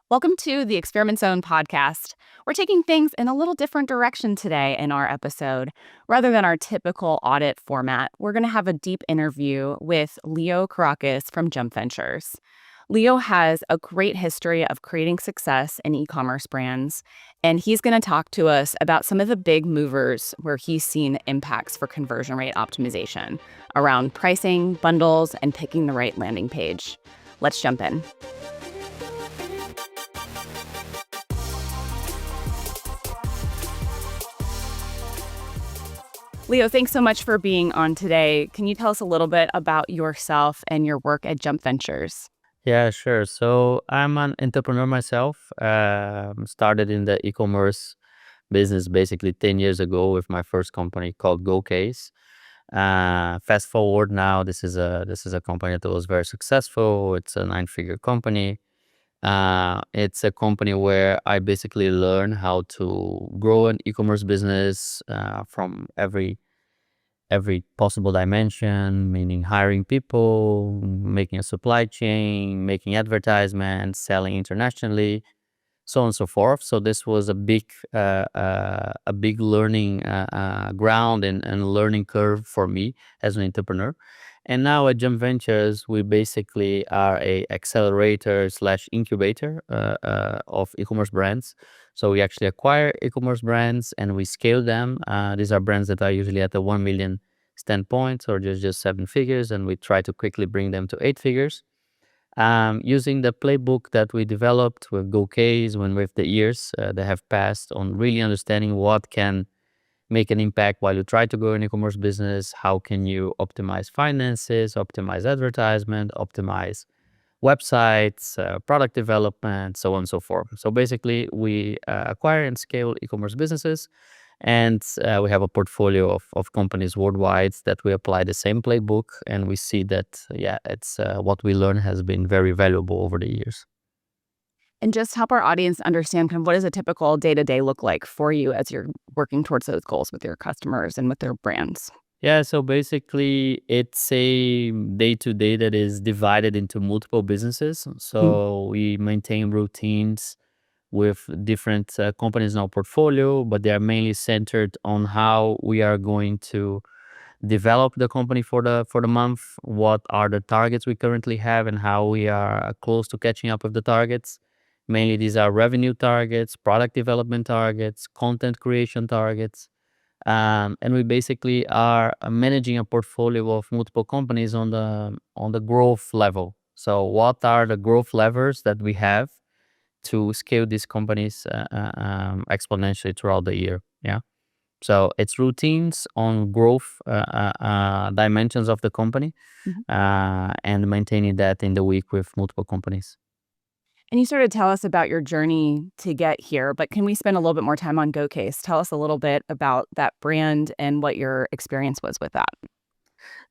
Welcome to the Experiment Zone podcast. We're taking things in a little different direction today in our episode. Rather than our typical audit format, we're going to have a deep interview with Leo Caracas from Jump Ventures. Leo has a great history of creating success in e-commerce brands, and he's going to talk to us about some of the big movers where he's seen impacts for conversion rate optimization around pricing, bundles, and picking the right landing page. Let's jump in. Leo, thanks so much for being on today. Can you tell us a little bit about yourself and your work at Jump Ventures? Yeah, sure. So I'm an entrepreneur myself. Started in the e-commerce business basically 10 years ago with my first company called Gocase. Fast forward now, this is a company that was very successful. It's a 9-figure company. It's a company where I basically learn how to grow an e-commerce business from every possible dimension, meaning hiring people, making a supply chain, making advertisements, selling internationally, so on and so forth. So this was a big learning ground and learning curve for me as an entrepreneur. And now at Jump Ventures, we basically are a accelerator slash incubator of e-commerce brands. So we actually acquire e-commerce brands and we scale them. These are brands that are usually at the 1 million standpoint or just 7 figures, and we try to quickly bring them to 8 figures. Using the playbook that we developed with Gocase, when with the years that have passed on really understanding what can make an impact while you try to grow an e-commerce business. How can you optimize finances, optimize advertisement, optimize websites, product development, so on and so forth. So basically, we acquire and scale e-commerce businesses, and we have a portfolio of companies worldwide that we apply the same playbook, and we see that, it's what we learn has been very valuable over the years. And just help our audience understand kind of what does a typical day-to-day look like for you as you're working towards those goals with your customers and with their brands. Yeah, so basically it's a day-to-day that is divided into multiple businesses. Mm. So we maintain routines with different companies in our portfolio, but they are mainly centered on how we are going to develop the company for the month, what are the targets we currently have, and how we are close to catching up with the targets. Mainly these are revenue targets, product development targets, content creation targets. And we basically are managing a portfolio of multiple companies on the growth level. So what are the growth levers that we have to scale these companies exponentially throughout the year? Yeah. So it's routines on growth dimensions of the company, Mhm. and maintaining that in the week with multiple companies. And you sort of tell us about your journey to get here, but can we spend a little bit more time on Gocase? Tell us a little bit about that brand and what your experience was with that.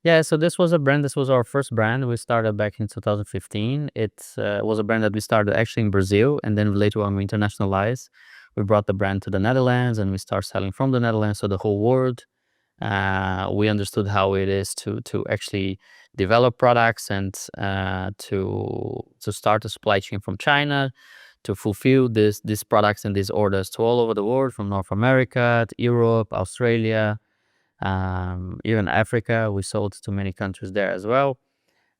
Yeah, so this was a brand. This was our first brand. We started back in 2015. It was a brand that we started actually in Brazil, and then later on we internationalized. We brought the brand to the Netherlands, and we started selling from the Netherlands to the whole world. We understood how it is to actually develop products and to start a supply chain from China to fulfill these products and these orders to all over the world, from North America to Europe, Australia, even Africa. We sold to many countries there as well.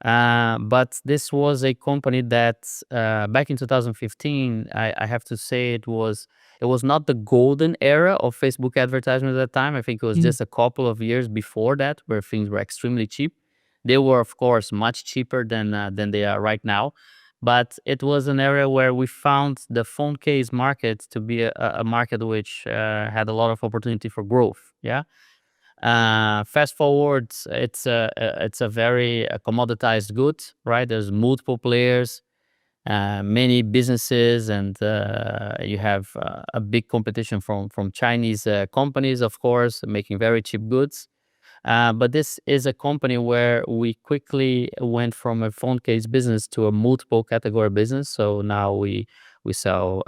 But this was a company that back in 2015, I have to say it was not the golden era of Facebook advertisement at that time. I think it was Mm. just a couple of years before that where things were extremely cheap. They were, of course, much cheaper than they are right now. But it was an area where we found the phone case market to be a market which had a lot of opportunity for growth. Yeah. Fast forward, it's a very commoditized good, right? There's multiple players, many businesses, and you have a big competition from Chinese companies, of course, making very cheap goods. But this is a company where we quickly went from a phone case business to a multiple category business. So now we sell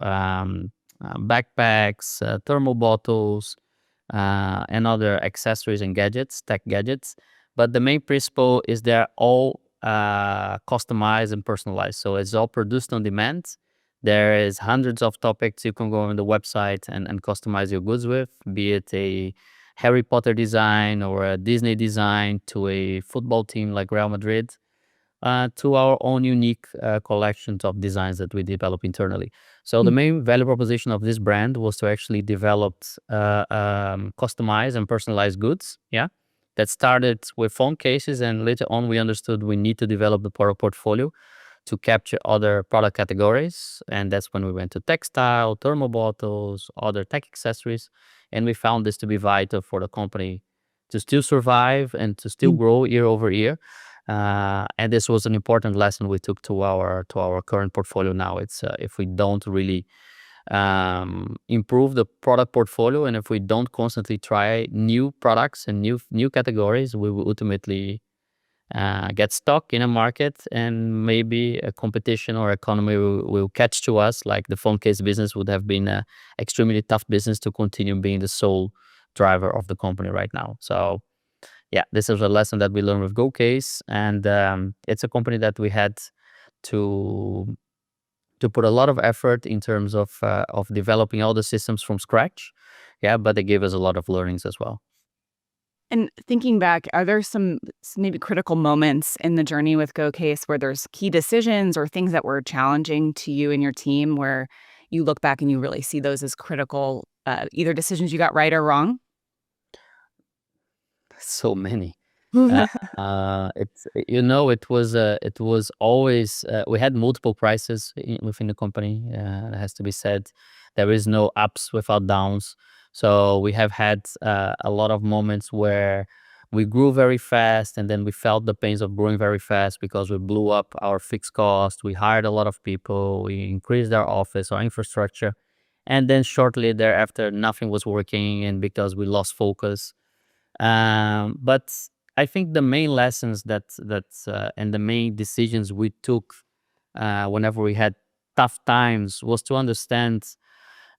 backpacks, thermal bottles, and other accessories and gadgets, tech gadgets. But the main principle is they're all customized and personalized. So it's all produced on demand. There is hundreds of topics you can go on the website and customize your goods with, be it a Harry Potter design or a Disney design to a football team like Real Madrid, to our own unique collections of designs that we develop internally. So the Mm. main value proposition of this brand was to actually develop customized and personalized goods. Yeah, that started with phone cases, and later on we understood we need to develop the product portfolio to capture other product categories, and that's when we went to textile, thermal bottles, other tech accessories, and we found this to be vital for the company to still survive and to still Mm. grow year over year. And this was an important lesson we took to our current portfolio now. It's if we don't really improve the product portfolio, and if we don't constantly try new products and new categories, we will ultimately get stuck in a market, and maybe a competition or economy will catch to us. Like the phone case business would have been a extremely tough business to continue being the sole driver of the company right now. So yeah, this is a lesson that we learned with Gocase, and it's a company that we had to put a lot of effort in terms of developing all the systems from scratch. Yeah, but they gave us a lot of learnings as well. And thinking back, are there some maybe critical moments in the journey with GoCase where there's key decisions or things that were challenging to you and your team where you look back and you really see those as critical, either decisions you got right or wrong? So many. Uh, it's it was always we had multiple crises within the company. It has to be said. There is no ups without downs. So we have had a lot of moments where we grew very fast, and then we felt the pains of growing very fast because we blew up our fixed cost. We hired a lot of people. We increased our office, our infrastructure, and then shortly thereafter, nothing was working, and because we lost focus. But I think the main lessons and the main decisions we took whenever we had tough times was to understand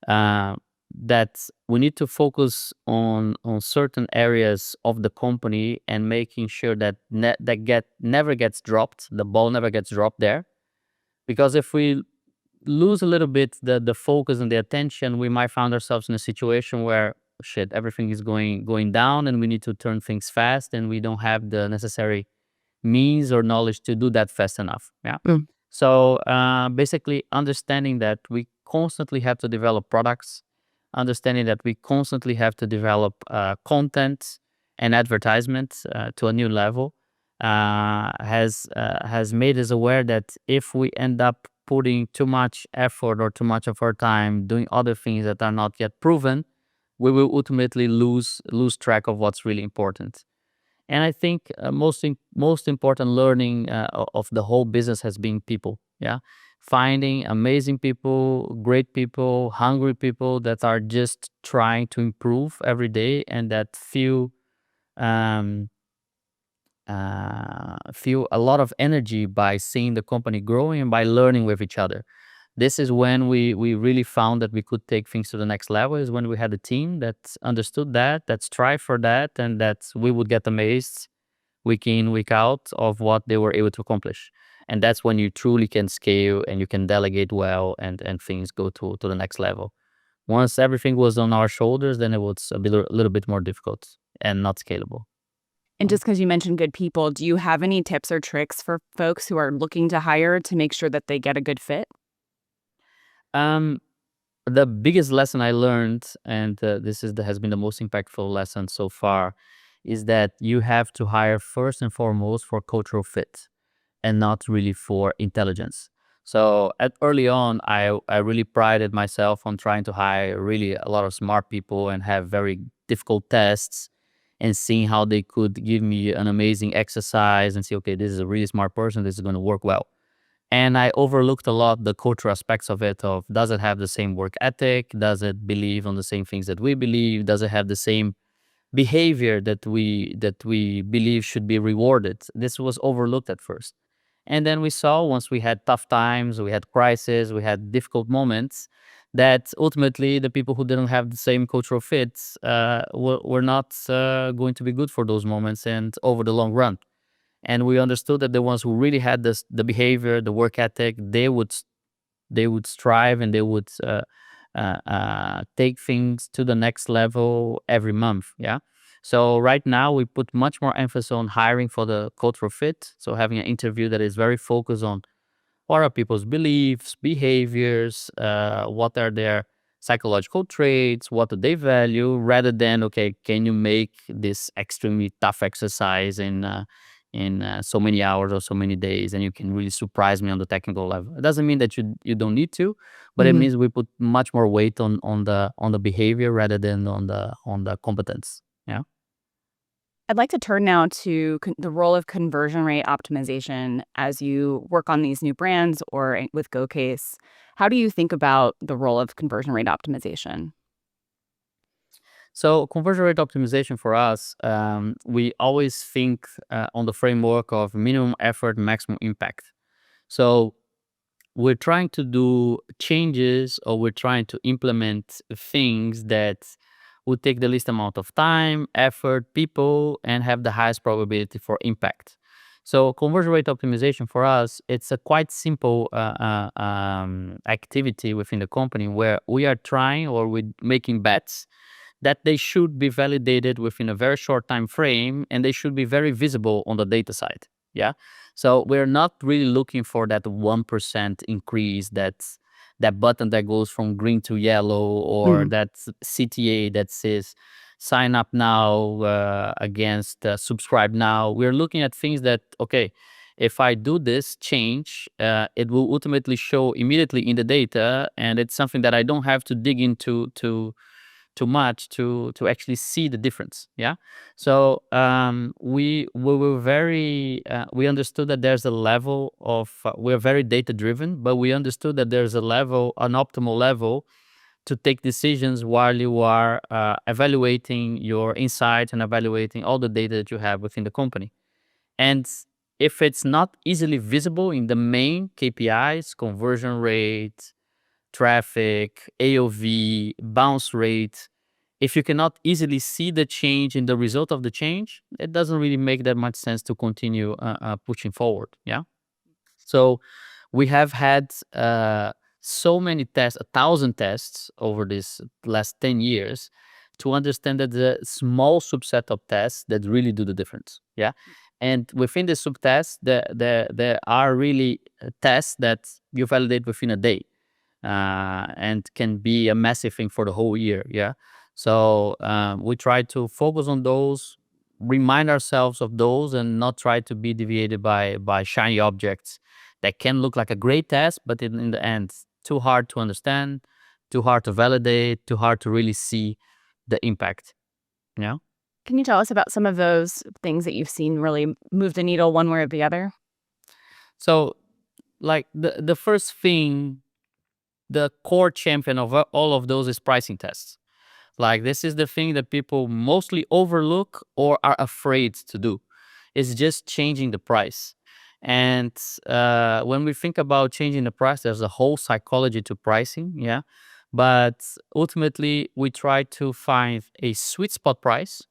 uh, that we need to focus on certain areas of the company and making sure that never gets dropped. The ball never gets dropped there, because if we lose a little bit the focus and the attention, we might find ourselves in a situation where shit, everything is going down, and we need to turn things fast, and we don't have the necessary means or knowledge to do that fast enough. Yeah. Mm. So basically, understanding that we constantly have to develop products, understanding that we constantly have to develop content and advertisements to a new level, has made us aware that if we end up putting too much effort or too much of our time doing other things that are not yet proven, we will ultimately lose track of what's really important. And I think most important learning of the whole business has been people. Yeah, finding amazing people, great people, hungry people that are just trying to improve every day, and that um, feel a lot of energy by seeing the company growing and by learning with each other. This is when we really found that we could take things to the next level, is when we had a team that understood that strived for that, and that we would get amazed week in, week out of what they were able to accomplish. And that's when you truly can scale and you can delegate well, and things go to the next level. Once everything was on our shoulders, then it was a little bit more difficult and not scalable. And just because you mentioned good people, do you have any tips or tricks for folks who are looking to hire to make sure that they get a good fit? Um, the biggest lesson I learned, and has been the most impactful lesson so far, is that you have to hire first and foremost for cultural fit, and not really for intelligence. So at early on, I really prided myself on trying to hire really a lot of smart people and have very difficult tests, and seeing how they could give me an amazing exercise and say, okay, this is a really smart person, this is going to work well. And I overlooked a lot the cultural aspects of it. Of, does it have the same work ethic? Does it believe on the same things that we believe? Does it have the same behavior that we believe should be rewarded? This was overlooked at first. And then we saw, once we had tough times, we had crises, we had difficult moments, that ultimately the people who didn't have the same cultural fits were not going to be good for those moments and over the long run. And we understood that the ones who really had the behavior, the work ethic, they would they would strive and they would take things to the next level every month. Yeah. So right now we put much more emphasis on hiring for the cultural fit. So having an interview that is very focused on what are people's beliefs, behaviors, what are their psychological traits, what do they value, rather than, okay, can you make this extremely tough exercise in so many hours or so many days, and you can really surprise me on the technical level. It doesn't mean that you don't need to, but it Mhm. means we put much more weight on the behavior rather than on the competence. Yeah. I'd like to turn now to the role of conversion rate optimization as you work on these new brands or with Gocase. How do you think about the role of conversion rate optimization? So conversion rate optimization for us, we always think on the framework of minimum effort, maximum impact. So we're trying to do changes, or we're trying to implement things that would take the least amount of time, effort, people, and have the highest probability for impact. So conversion rate optimization for us, it's a quite simple activity within the company where we are trying, or we're making bets that they should be validated within a very short time frame, and they should be very visible on the data side. Yeah. So we're not really looking for that 1% increase, that button that goes from green to yellow, or Mhm. that CTA that says sign up now against subscribe now. We're looking at things that, okay, if I do this change, it will ultimately show immediately in the data, and it's something that I don't have to dig into too much to actually see the difference. Yeah. So we were very we understood that there's a level of we're very data driven, but we understood that there's a level, an optimal level, to take decisions while you are evaluating your insight and evaluating all the data that you have within the company. And if it's not easily visible in the main KPIs, conversion rate, traffic, AOV, bounce rate, if you cannot easily see the change in the result of the change, it doesn't really make that much sense to continue pushing forward. Yeah. So we have had so many tests, 1,000 tests over this last 10 years, to understand that the small subset of tests that really do the difference. Yeah. And within the subtests, there are really tests that you validate within a day, and can be a massive thing for the whole year. Yeah. So we try to focus on those, remind ourselves of those, and not try to be deviated by shiny objects that can look like a great test, but in the end, too hard to understand, too hard to validate, too hard to really see the impact. Yeah. Can you tell us about some of those things that you've seen really move the needle one way or the other? So, like the first thing, the core champion of all of those is pricing tests. Like, this is the thing that people mostly overlook or are afraid to do. It's just changing the price. And when we think about changing the price, there's a whole psychology to pricing. Yeah. But ultimately, we try to find a sweet spot price.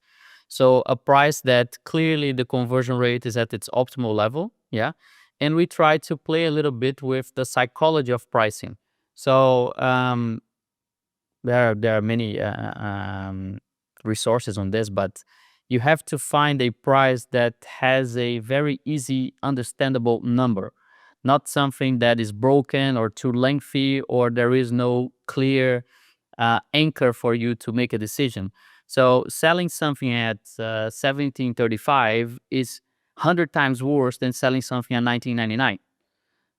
So a price that clearly the conversion rate is at its optimal level. Yeah. And we try to play a little bit with the psychology of pricing. So there are many resources on this, but you have to find a price that has a very easy, understandable number, not something that is broken or too lengthy, or there is no clear anchor for you to make a decision. So selling something at 17.35 is 100 times worse than selling something at 19.99,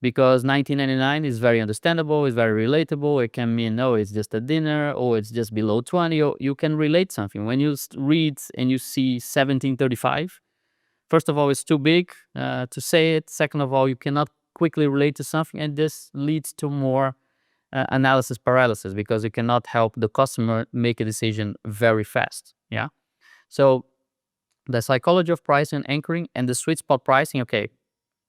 because 1999 is very understandable, it's very relatable. It can mean, no, it's just a dinner, or it's just below 20, or you can relate something. When you read and you see 1735, first of all, it's too big to say it. Second of all, you cannot quickly relate to something, and this leads to more analysis paralysis, because you cannot help the customer make a decision very fast. Yeah. So the psychology of pricing and anchoring, and the sweet spot pricing, okay,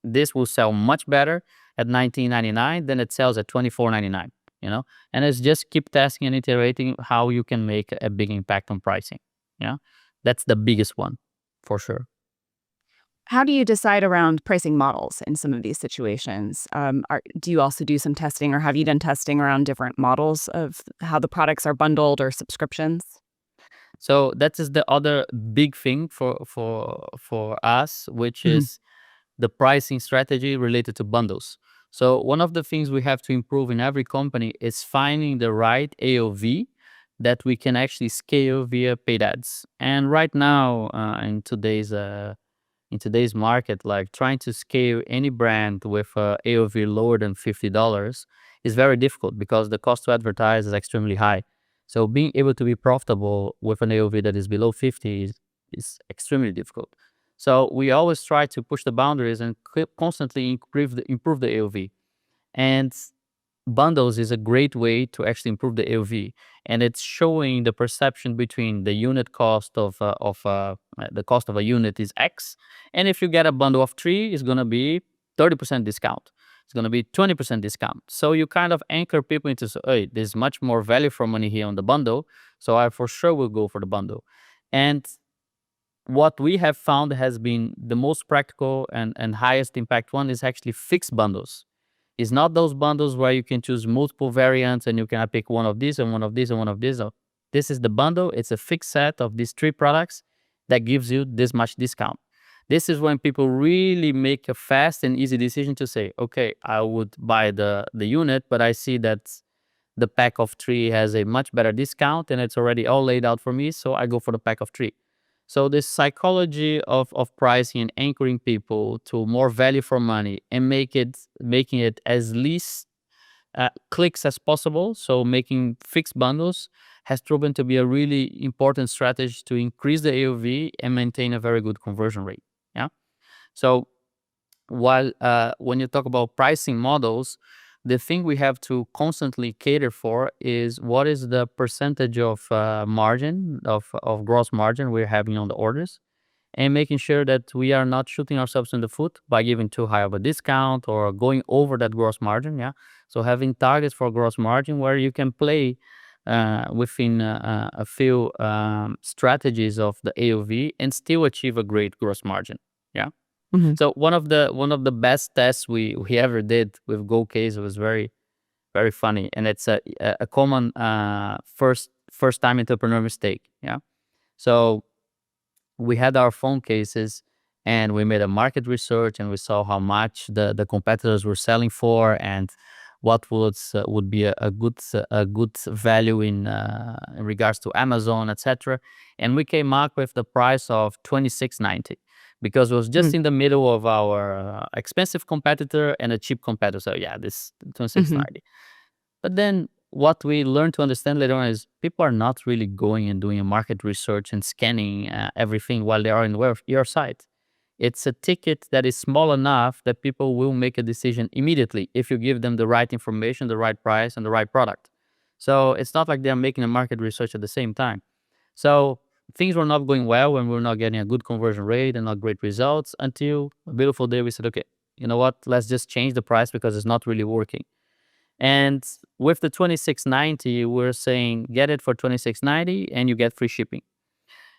this will sell much better at 19.99 than it sells at 24.99. And it's just keep testing and iterating how you can make a big impact on pricing. Yeah. That's the biggest one, for sure. How do you decide around pricing models in some of these situations? Do you also do some testing, or have you done testing around different models of how the products are bundled or subscriptions? So that is the other big thing for us, which Mhm. is the pricing strategy related to bundles. So one of the things we have to improve in every company is finding the right AOV that we can actually scale via paid ads. And right now, in today's market, like trying to scale any brand with AOV lower than $50 is very difficult because the cost to advertise is extremely high. So being able to be profitable with an AOV that is below 50 is extremely difficult. So we always try to push the boundaries and constantly improve the AOV. And bundles is a great way to actually improve the AOV, and it's showing the perception between the unit cost of the cost of a unit is X, and if you get a bundle of 3, it's gonna be 30% discount. It's gonna be 20% discount. So you kind of anchor people into, hey, there's much more value for money here on the bundle, so I for sure will go for the bundle. And what we have found has been the most practical and highest impact one is actually fixed bundles. It's not those bundles where you can choose multiple variants and you can pick one of these and one of these and one of these. No. This is the bundle. It's a fixed set of these 3 products that gives you this much discount. This is when people really make a fast and easy decision to say, okay, I would buy the unit, but I see that the pack of 3 has a much better discount and it's already all laid out for me, so I go for the pack of 3. So this psychology of pricing and anchoring people to more value for money and making it as least clicks as possible, so making fixed bundles has proven to be a really important strategy to increase the AOV and maintain a very good conversion rate. Yeah. So while when you talk about pricing models, the thing we have to constantly cater for is what is the percentage of margin of gross margin we're having on the orders, and making sure that we are not shooting ourselves in the foot by giving too high of a discount or going over that gross margin. Yeah. So having targets for gross margin where you can play within a few strategies of the AOV and still achieve a great gross margin. Yeah. Mhm. So one of the best tests we ever did with Gocase was very very funny, and it's a common first time entrepreneur mistake. Yeah. So we had our phone cases and we made a market research and we saw how much the competitors were selling for and what would be a good value in regards to Amazon, etc. And we came up with the price of 26.90 because it was just Mm. in the middle of our expensive competitor and a cheap competitor. So yeah, this Mhm. 26.90. But then what we learned to understand later on is people are not really going and doing a market research and scanning everything while they are in your site. It's a ticket that is small enough that people will make a decision immediately if you give them the right information, the right price, and the right product. So it's not like they're making a market research at the same time. So things were not going well when we were not getting a good conversion rate and not great results until a beautiful day we said, okay, you know what? Let's just change the price because it's not really working. And with the 26.90, we're saying get it for 26.90 and you get free shipping.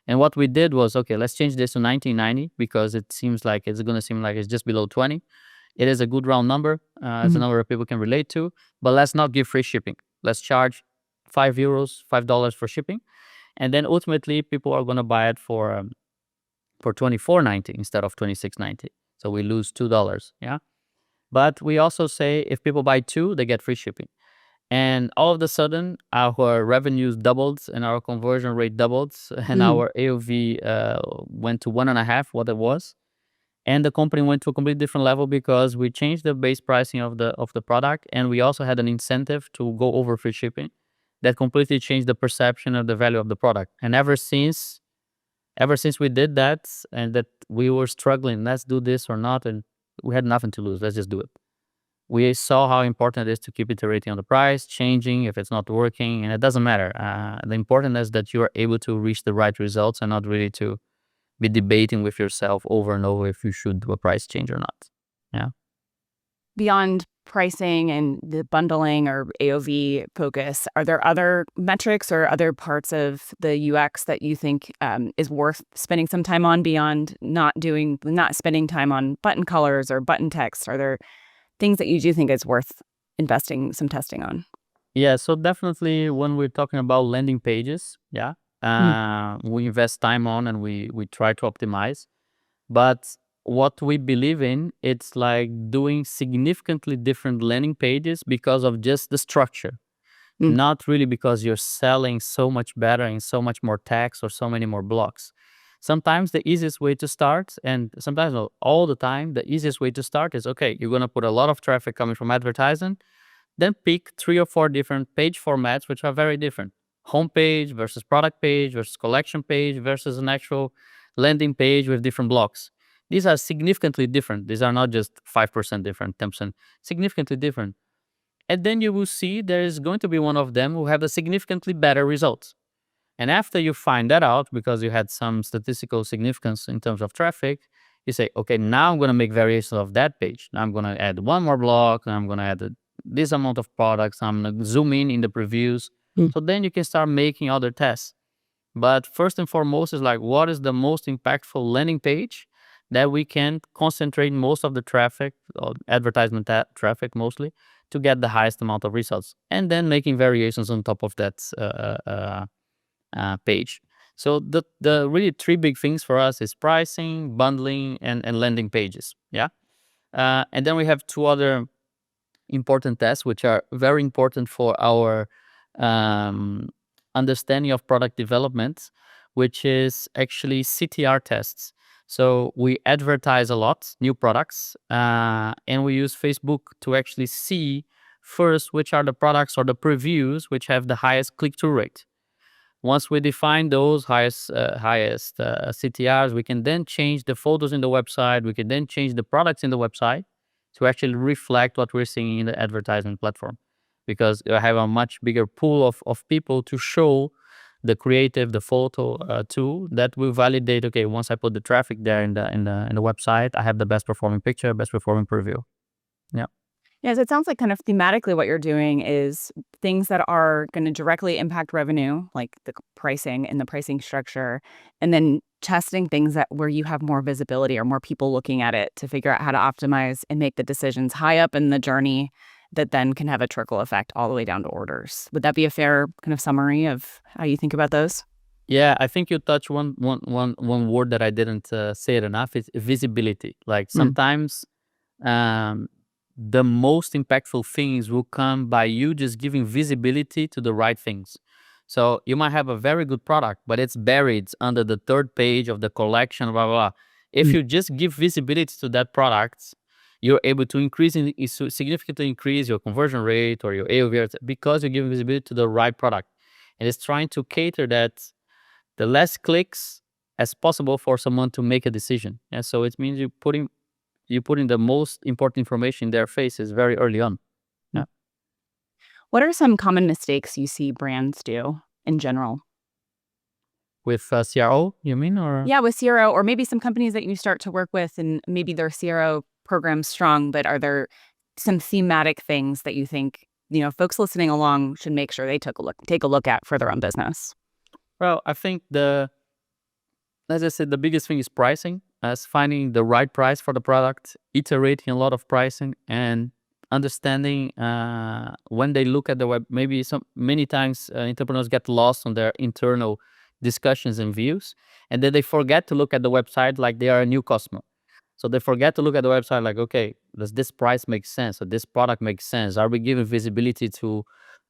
And what we did was, okay, let's change this to 19.90 because it seems like it's going to seem like it's just below 20. It is a good round number. It's a Mhm. number that people can relate to, but let's not give free shipping. Let's charge €5, $5 for shipping. And then ultimately people are going to buy it for 24.90 instead of 26.90. So we lose $2. Yeah. But we also say if people buy 2, they get free shipping. And all of a sudden, our revenues doubled and our conversion rate doubled, and Mhm. our AOV went to 1.5 what it was. And the company went to a completely different level because we changed the base pricing of the product, and we also had an incentive to go over free shipping that completely changed the perception of the value of the product. And ever since we did that, and that we were struggling, let's do this or not, and we had nothing to lose. Let's just do it. We saw how important it is to keep iterating on the price, changing if it's not working, and it doesn't matter. The important is that you are able to reach the right results and not really to be debating with yourself over and over if you should do a price change or not. Yeah. Beyond pricing and the bundling or AOV focus, are there other metrics or other parts of the UX that you think is worth spending some time on beyond not spending time on button colors or button text? Are there things that you do think is worth investing some testing on? Yeah, so definitely when we're talking about landing pages, yeah, Mm, we invest time on and we try to optimize. But what we believe in, it's like doing significantly different landing pages because of just the structure, mm, not really because you're selling so much better and so much more text or so many more blocks. Sometimes the easiest way to start, and sometimes not all the time, the easiest way to start is okay, you're going to put a lot of traffic coming from advertising, then pick 3 or 4 different page formats, which are very different. Homepage versus product page versus collection page versus an actual landing page with different blocks. These are significantly different. These are not just 5% different, 10%, significantly different. And then you will see there is going to be one of them who have a significantly better result. And after you find that out, because you had some statistical significance in terms of traffic, you say, okay, now I'm going to make variations of that page. Now I'm going to add one more block. And I'm going to add this amount of products. I'm going to zoom in the previews. mm. So then you can start making other tests. But first and foremost is like, what is the most impactful landing page that we can concentrate most of the traffic, or advertisement traffic mostly, to get the highest amount of results, and then making variations on top of that page. So the really three big things for us is pricing, bundling, and landing pages. Yeah, and then we have two other important tests which are very important for our um, understanding of product development, which is actually CTR tests. So we advertise a lot new products, and we use Facebook to actually see first which are the products or the previews which have the highest click-through rate. Once we define those highest CTRs, we can then change the photos in the website. We can then change the products in the website to actually reflect what we're seeing in the advertisement platform, because I have a much bigger pool of people to show the creative, the photo to, that will validate. Okay, once I put the traffic there in the website, I have the best performing picture, best performing preview. Yeah. Yes, it sounds like kind of thematically what you're doing is things that are going to directly impact revenue, like the pricing and the pricing structure, and then testing things that where you have more visibility or more people looking at it to figure out how to optimize and make the decisions high up in the journey that then can have a trickle effect all the way down to orders. Would that be a fair kind of summary of how you think about those? Yeah, I think you touched one word that I didn't say it enough. Is visibility. Like Mm, sometimes um, the most impactful things will come by you just giving visibility to the right things. So you might have a very good product, but it's buried under the third page of the collection, blah, blah, blah. If mm, you just give visibility to that product, you're able to significantly increase your conversion rate or your AOV because you're giving visibility to the right product. And it's trying to cater that the less clicks as possible for someone to make a decision. And so it means you putting the most important information in their faces very early on. mm. Yeah. What are some common mistakes you see brands do in general? With CRO, you mean, or? Yeah, with CRO or maybe some companies that you start to work with and maybe their CRO program's strong, but are there some thematic things that you think, folks listening along should make sure they take a look at for their own business? Well, I think as I said, the biggest thing is pricing, as finding the right price for the product, iterating a lot of pricing, and understanding when they look at the web. Maybe many times entrepreneurs get lost on their internal discussions and views, and then they forget to look at the website like they are a new customer. So they forget to look at the website like, okay, does this price make sense? Or this product makes sense? Are we giving visibility to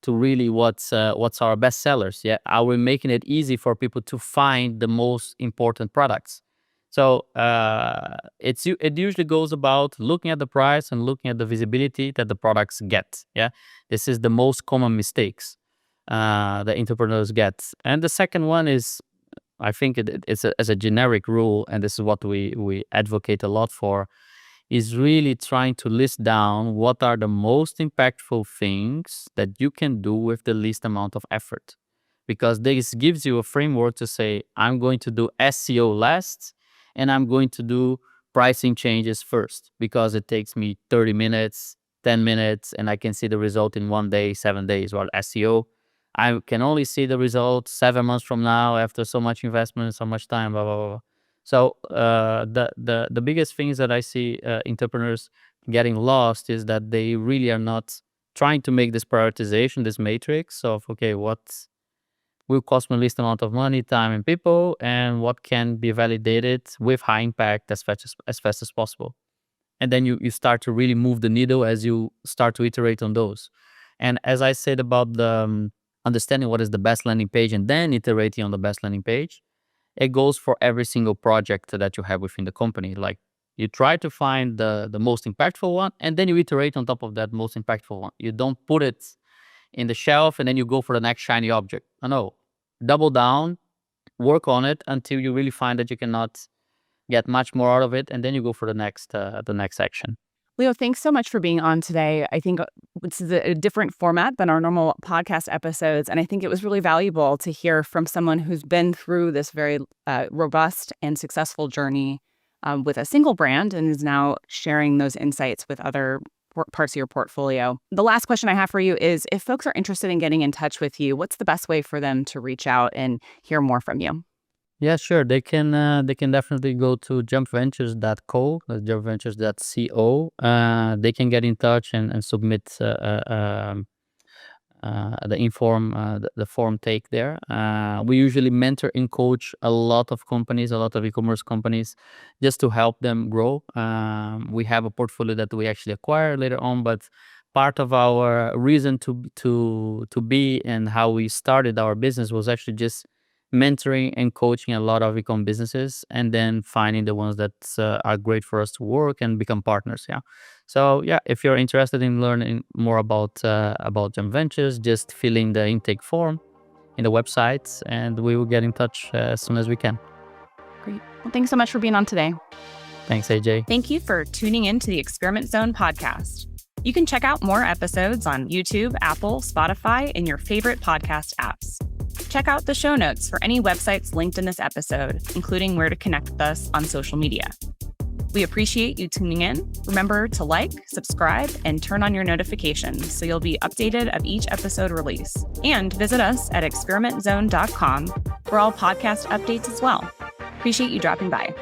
really what's our best sellers? Yeah, are we making it easy for people to find the most important products? So it usually goes about looking at the price and looking at the visibility that the products get. Yeah, this is the most common mistakes that entrepreneurs get. And the second one is, I think it's as a generic rule, and this is what we advocate a lot for, is really trying to list down what are the most impactful things that you can do with the least amount of effort. Because this gives you a framework to say, I'm going to do SEO last, and I'm going to do pricing changes first, because it takes me 30 minutes, 10 minutes, and I can see the result in 1 day, 7 days. While SEO, I can only see the results 7 months from now after so much investment, so much time, blah, blah, blah, blah. So the biggest things that I see entrepreneurs getting lost is that they really are not trying to make this prioritization, this matrix of, okay, what will cost me least amount of money, time, and people, and what can be validated with high impact as fast as possible. And then you start to really move the needle as you start to iterate on those. And as I said about the understanding what is the best landing page and then iterating on the best landing page, it goes for every single project that you have within the company. Like, you try to find the most impactful one, and then you iterate on top of that most impactful one. You don't put it in the shelf and then you go for the next shiny object. No, double down, work on it until you really find that you cannot get much more out of it, and then you go for the next action. Leo, thanks so much for being on today. I think this is a different format than our normal podcast episodes, and I think it was really valuable to hear from someone who's been through this very robust and successful journey with a single brand and is now sharing those insights with other parts of your portfolio. The last question I have for you is, if folks are interested in getting in touch with you, what's the best way for them to reach out and hear more from you? Yeah, sure. They can definitely go to jumpventures.co, jumpventures.co. They can get in touch and submit the form take there. We usually mentor and coach a lot of companies, a lot of e-commerce companies, just to help them grow. We have a portfolio that we actually acquire later on, but part of our reason to be and how we started our business was actually just mentoring and coaching a lot of e-com businesses, and then finding the ones that are great for us to work and become partners. Yeah. So yeah, if you're interested in learning more about Jump Ventures, just fill in the intake form in the website, and we will get in touch as soon as we can. Great. Well, thanks so much for being on today. Thanks, AJ. Thank you for tuning in to the Experiment Zone podcast. You can check out more episodes on YouTube, Apple, Spotify, and your favorite podcast apps. Check out the show notes for any websites linked in this episode, including where to connect with us on social media. We appreciate you tuning in. Remember to like, subscribe, and turn on your notifications so you'll be updated of each episode release. And visit us at experimentzone.com for all podcast updates as well. Appreciate you dropping by.